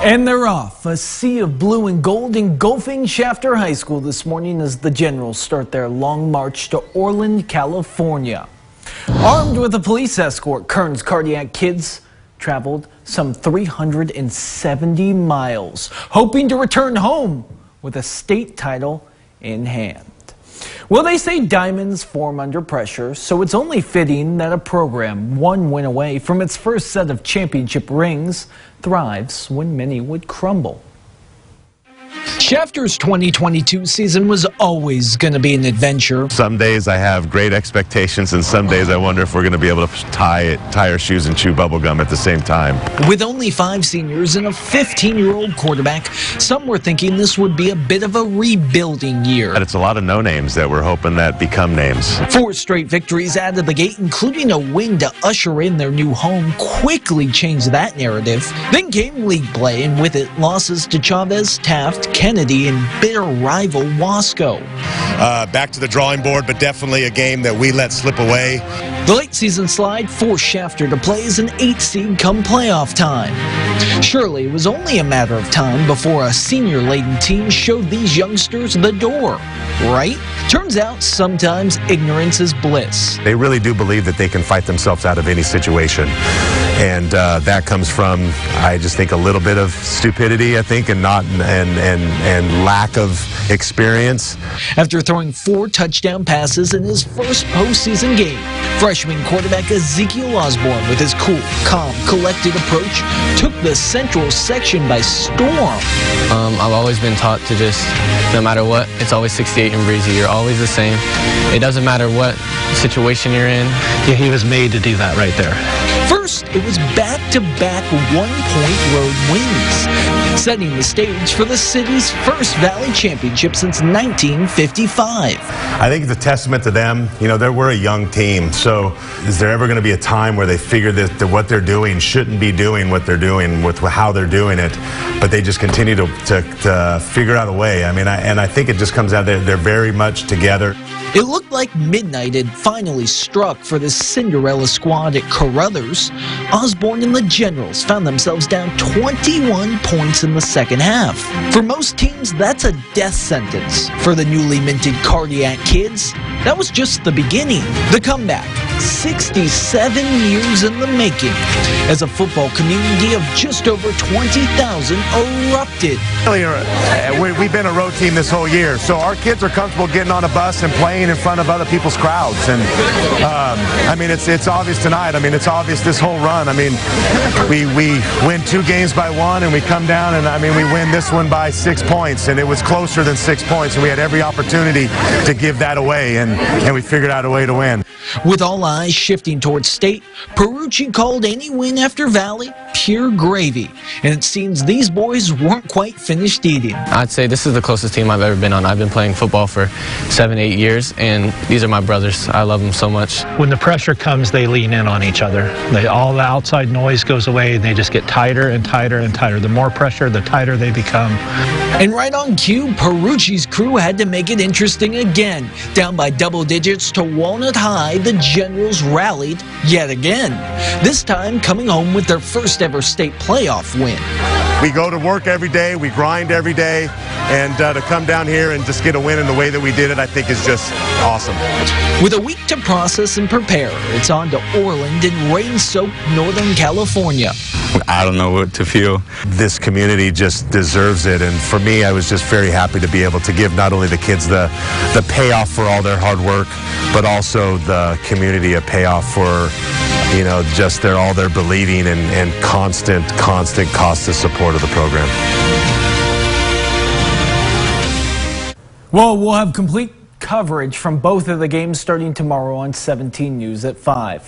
And they're off. A sea of blue and gold engulfing Shafter High School this morning as the Generals start their long march to Orland, California. Armed with a police escort, Kern's Cardiac Kids traveled some 370 miles, hoping to return home with a state title in hand. Well, they say diamonds form under pressure, so it's only fitting that a program one win away from its first set of championship rings thrives when many would crumble. Shafter's 2022 season was always going to be an adventure. Some days I have great expectations, and some days I wonder if we're going to be able to tie our shoes and chew bubble gum at the same time. With only 5 seniors and a 15-year-old quarterback, some were thinking this would be a bit of a rebuilding year. It's a lot of no names that we're hoping that become names. 4 straight victories out of the gate, including a win to usher in their new home, quickly changed that narrative. Then came league play, and with it, losses to Chavez, Taft, Kennedy, and bitter rival Wasco. Back to the drawing board, but definitely a game that we let slip away. The late season slide forced Shafter to play as an 8 seed come playoff time. Surely it was only a matter of time before a senior-laden team showed these youngsters the door, right? Turns out sometimes ignorance is bliss. They really do believe that they can fight themselves out of any situation. And that comes from, I just think, a little bit of stupidity, I think, and lack of experience. After throwing 4 touchdown passes in his first postseason game, freshman quarterback Ezekiel Osborne, with his cool, calm, collected approach, took the central section by storm. I've always been taught to just, no matter what, it's always 68 and breezy. You're always the same. It doesn't matter what situation you're in. Yeah, he was made to do that right there. First, it was back-to-back one-point road wins, setting the stage for the city's first Valley Championship since 1955. I think it's a testament to them. You know, we're a young team, so is there ever going to be a time where they figure that what they're doing shouldn't be doing what they're doing with how they're doing it, but they just continue to figure out a way. I mean, I think it just comes out that they're very much together. It looked like midnight had finally struck for the Cinderella squad at Carruthers. Osborne and the Generals found themselves down 21 points in the second half. For most teams, that's a death sentence. For the newly minted Cardiac Kids, that was just the beginning. The comeback, 67 years in the making, as a football community of just over 20,000 erupted. We've been a road team this whole year, so our kids are comfortable getting on a bus and playing in front of other people's crowds. And I mean, it's obvious tonight. I mean, it's obvious this whole run. I mean, we win 2 games by 1, and we come down, and I mean, we win this one by 6 points, and it was closer than 6 points, and we had every opportunity to give that away, and we figured out a way to win. With all eyes shifting towards state, Perucci called any win after Valley pure gravy, and it seems these boys weren't quite finished eating. I'd say this is the closest team I've ever been on. I've been playing football for 7-8 years, and these are my brothers. I love them so much. When the pressure comes, they lean in on each other. All the outside noise goes away, and they just get tighter and tighter and tighter. The more pressure, the tighter they become. And right on cue, Perucci's crew had to make it interesting again. Down by double digits to Walnut High, the Generals rallied yet again. This time coming home with their first ever state playoff win. We go to work every day, we grind every day, and to come down here and just get a win in the way that we did it, I think is just awesome. With a week to process and prepare, it's on to Orland in rain-soaked Northern California. I don't know what to feel. This community just deserves it, and for me, I was just very happy to be able to give not only the kids the payoff for all their hard work, but also the community a payoff for, you know, just all their believing and constant cost of support of the program. Well, we'll have complete coverage from both of the games starting tomorrow on 17 News at 5.